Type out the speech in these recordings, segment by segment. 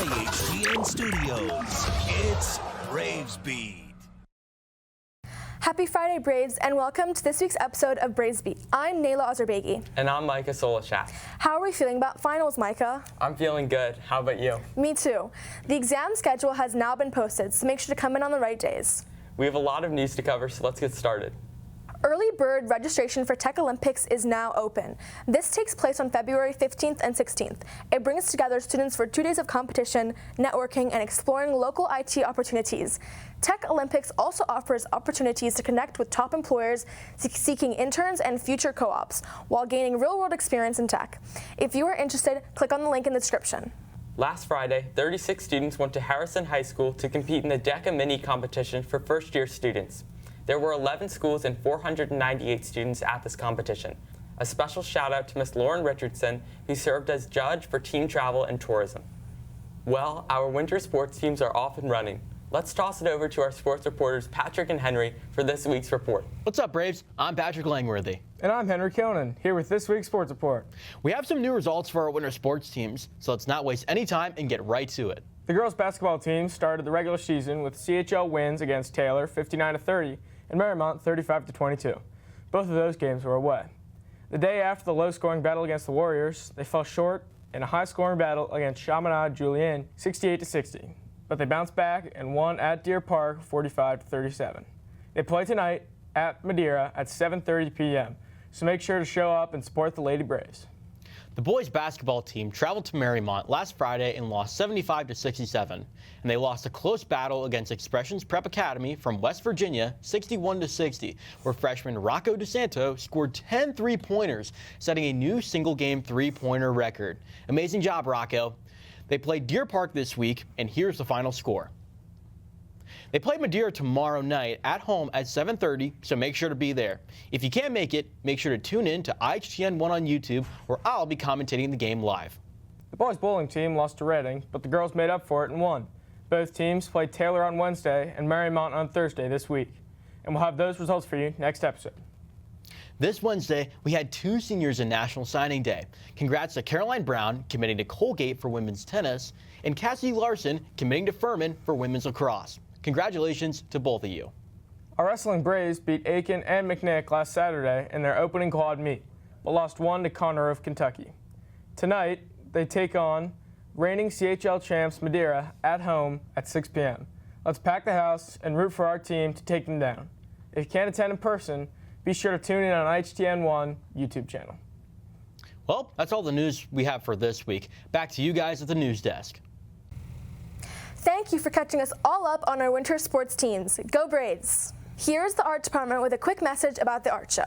IHTN Studios, it's Braves Beat. Happy Friday, Braves, and welcome to this week's episode of Braves Beat. I'm Nayla Azerbaigy. And I'm Micah Solashak. How are we feeling about finals, Micah? I'm feeling good. How about you? Me too. The exam schedule has now been posted, so make sure to come in on the right days. We have a lot of news to cover, so let's get started. Early bird registration for Tech Olympics is now open. This takes place on February 15th and 16th. It brings together students for 2 days of competition, networking, and exploring local IT opportunities. Tech Olympics also offers opportunities to connect with top employers seeking interns and future co-ops while gaining real-world experience in tech. If you are interested, click on the link in the description. Last Friday, 36 students went to Harrison High School to compete in the DECA Mini competition for first-year students. There were 11 schools and 498 students at this competition. A special shout out to Miss Lauren Richardson, who served as judge for team travel and tourism. Well, our winter sports teams are off and running. Let's toss it over to our sports reporters Patrick and Henry for this week's report. What's up, Braves? I'm Patrick Langworthy. And I'm Henry Conan, here with this week's sports report. We have some new results for our winter sports teams, so let's not waste any time and get right to it. The girls basketball team started the regular season with CHL wins against Taylor 59-30 and Marymount 35-22. Both of those games were away. The day after the low-scoring battle against the Warriors, they fell short in a high-scoring battle against Chaminade-Julienne 68-60. But they bounced back and won at Deer Park 45-37. They play tonight at Madeira at 7:30 p.m., so make sure to show up and support the Lady Braves. The boys basketball team traveled to Marymount last Friday and lost 75-67, and they lost a close battle against Expressions Prep Academy from West Virginia 61-60, where freshman Rocco DeSanto scored 10 three-pointers, setting a new single-game three-pointer record. Amazing job, Rocco. They play Deer Park this week, and here's the final score. They play Madeira tomorrow night at home at 7:30, so make sure to be there. If you can't make it, make sure to tune in to IHTN 1 on YouTube, where I'll be commentating the game live. The boys bowling team lost to Reading, but the girls made up for it and won. Both teams played Taylor on Wednesday and Marymount on Thursday this week. And we'll have those results for you next episode. This Wednesday, we had 2 seniors in National Signing Day. Congrats to Caroline Brown, committing to Colgate for women's tennis, and Cassidy Larson, committing to Furman for women's lacrosse. Congratulations to both of you. Our wrestling Braves beat Aiken and McNick last Saturday in their opening quad meet, but lost 1 to Conroe of Kentucky. Tonight, they take on reigning CHL champs Madeira at home at 6 p.m. Let's pack the house and root for our team to take them down. If you can't attend in person, be sure to tune in on IHTN 1 YouTube channel. Well, that's all the news we have for this week. Back to you guys at the news desk. Thank you for catching us all up on our winter sports teams. Go Braves! Here's the art department with a quick message about the art show.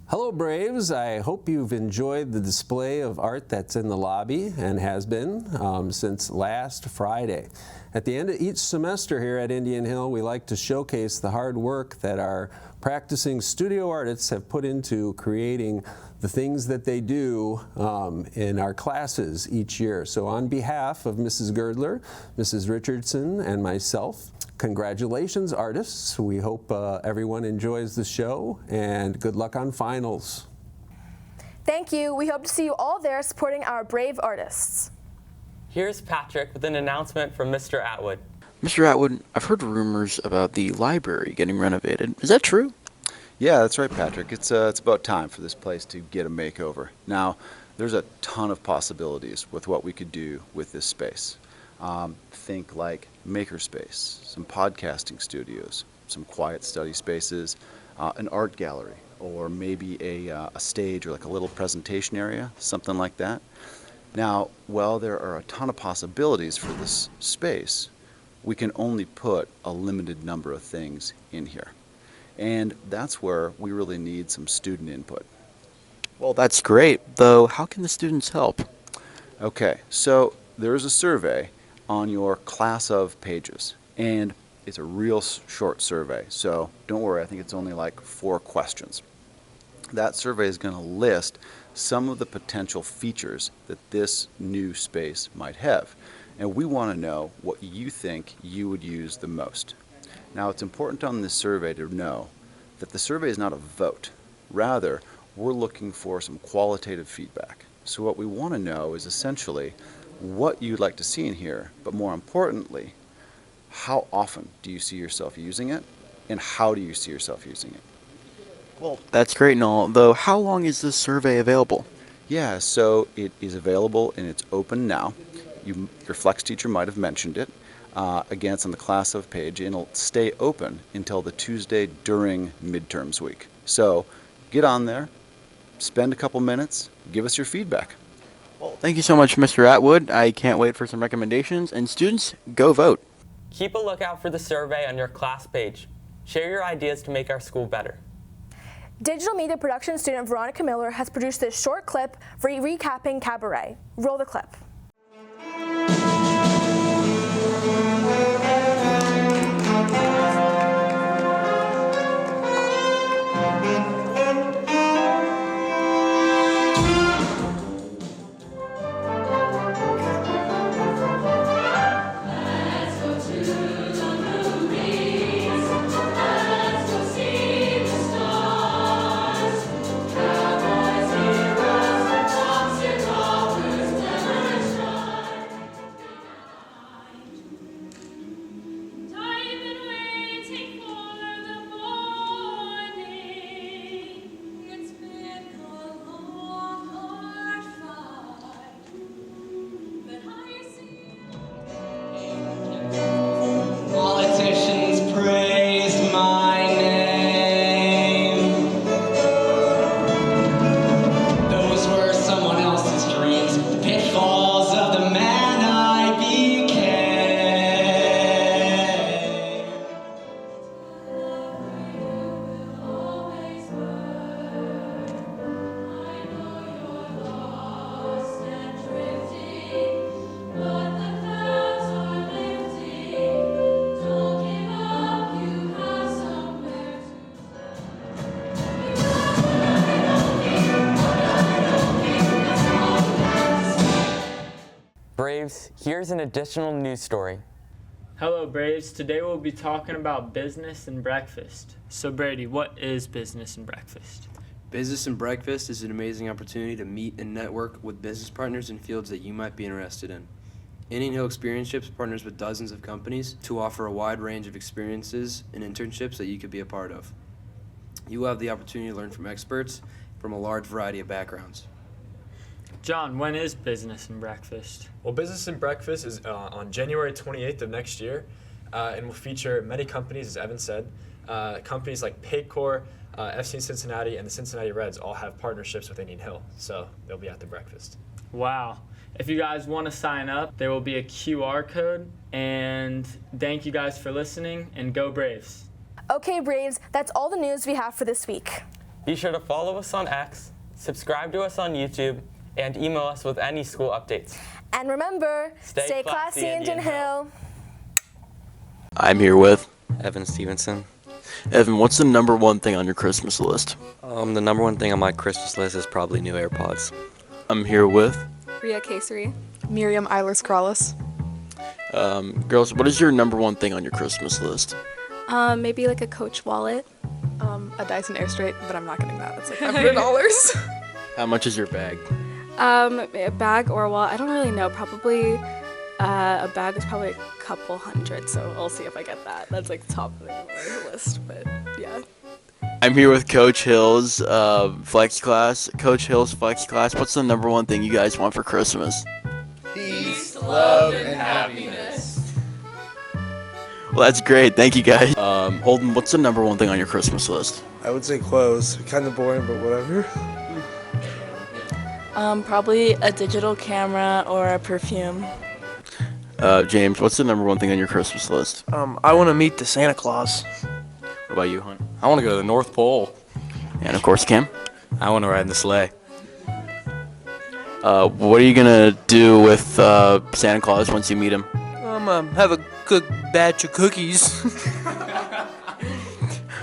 Hello Braves, I hope you've enjoyed the display of art that's in the lobby and has been since last Friday. At the end of each semester here at Indian Hill, we like to showcase the hard work that our practicing studio artists have put into creating the things that they do in our classes each year. So on behalf of Mrs. Girdler, Mrs. Richardson, and myself, congratulations, artists. We hope everyone enjoys the show, and good luck on finals. Thank you. We hope to see you all there supporting our brave artists. Here's Patrick with an announcement from Mr. Atwood. Mr. Atwood, I've heard rumors about the library getting renovated. Is that true? Yeah, that's right, Patrick. It's about time for this place to get a makeover. Now, there's a ton of possibilities with what we could do with this space. Think like makerspace, some podcasting studios, some quiet study spaces, an art gallery, or maybe a stage or like a little presentation area, something like that. Now, while there are a ton of possibilities for this space, we can only put a limited number of things in here. And that's where we really need some student input. Well, that's great, though how can the students help? Okay, so there is a survey on your class of pages, and it's a real short survey, so don't worry, I think it's only like 4 questions. That survey is going to list some of the potential features that this new space might have, and we want to know what you think you would use the most. Now, it's important on this survey to know that the survey is not a vote. Rather, we're looking for some qualitative feedback. So what we want to know is essentially, what you'd like to see in here, but more importantly, how often do you see yourself using it, and how do you see yourself using it? Well, that's great and all, though how long is this survey available? Yeah, so it is available and it's open now. Your Flex teacher might have mentioned it. Again, it's on the Class of page, and it'll stay open until the Tuesday during midterms week. So get on there, spend a couple minutes, give us your feedback. Well, thank you so much, Mr. Atwood. I can't wait for some recommendations. And students, go vote. Keep a lookout for the survey on your class page. Share your ideas to make our school better. Digital media production student Veronica Miller has produced this short clip recapping Cabaret. Roll the clip. Braves, here's an additional news story. Hello, Braves. Today we'll be talking about business and breakfast. So, Brady, what is business and breakfast? Business and Breakfast is an amazing opportunity to meet and network with business partners in fields that you might be interested in. Indian Hill Experientships partners with dozens of companies to offer a wide range of experiences and internships that you could be a part of. You will have the opportunity to learn from experts from a large variety of backgrounds. John, when is business and breakfast? Well, Business and Breakfast is on January 28th of next year, and will feature many companies, as Evan said. Companies like Paycor, FC Cincinnati, and the Cincinnati Reds all have partnerships with Indian Hill, so they'll be at the breakfast. Wow. If you guys want to sign up, there will be a QR code, and thank you guys for listening, and go Braves. Okay, Braves, that's all the news we have for this week. Be sure to follow us on X, subscribe to us on YouTube, and email us with any school updates. And remember, Stay classy, Indian Hill. I'm here with Evan Stevenson. Evan. What's the number one thing on your Christmas list? The number one thing on my Christmas list is probably new AirPods. I'm here with Ria Casery. Miriam Eilers-Krallis. Girls, what is your number one thing on your Christmas list? Maybe like a Coach wallet. A Dyson Airstrait, but I'm not getting that. It's like $100. How much is your bag? A bag or a wallet, I don't really know. Probably a bag is probably a couple hundred, so I'll see if I get that. That's like top of the list, but yeah. I'm here with Coach Hill's Flex Class. Coach Hill's Flex Class, what's the number one thing you guys want for Christmas? Peace, love, and happiness. Well, that's great. Thank you, guys. Holden, what's the number one thing on your Christmas list? I would say clothes. Kind of boring, but whatever. Probably a digital camera or a perfume. James, what's the number one thing on your Christmas list? I want to meet the Santa Claus. What about you, Hunt? I want to go to the North Pole. And of course, Cam? I want to ride in the sleigh. What are you gonna do with Santa Claus once you meet him? Have a good batch of cookies.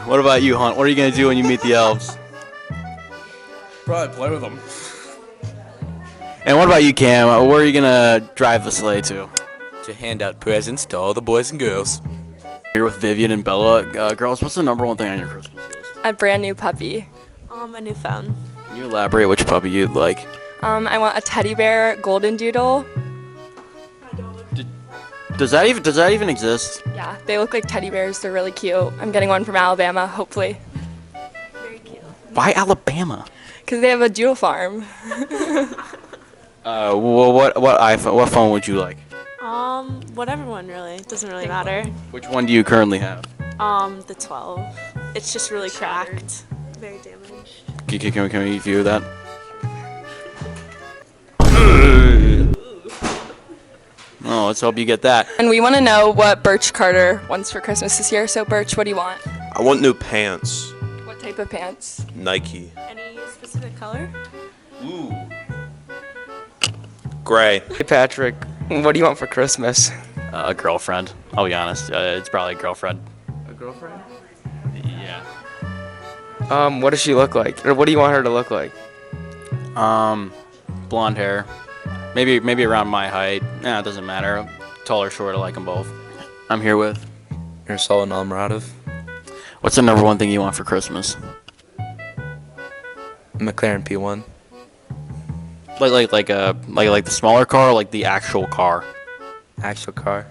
What about you, Hunt? What are you gonna do when you meet the elves? Probably play with them. And what about you, Cam? Where are you gonna drive the sleigh to? To hand out presents to all the boys and girls. Here with Vivian and Bella. Girls, what's the number one thing on your Christmas list? A brand new puppy. A new phone. Can you elaborate which puppy you'd like? I want a teddy bear golden doodle. Does that even exist? Yeah, they look like teddy bears. They're really cute. I'm getting one from Alabama, hopefully. Why Alabama? Because they have a jewel farm. Well, what phone would you like? Whatever one really. It doesn't really matter. Which one do you currently have? The 12. It's just really cracked. Very damaged. Can we view that? Oh, let's hope you get that. And we want to know what Birch Carter wants for Christmas this year. So, Birch, what do you want? I want new pants. What type of pants? Nike. Any specific color? Ooh. Gray. Hey Patrick, what do you want for Christmas? A girlfriend. I'll be honest. It's probably a girlfriend. A girlfriend? Yeah. What does she look like? Or what do you want her to look like? Blonde hair. Maybe around my height. It doesn't matter. Tall or short, I like them both. I'm here with Ursula Almaradov. What's the number one thing you want for Christmas? McLaren P1. Like the smaller car, or like the actual car? Actual car.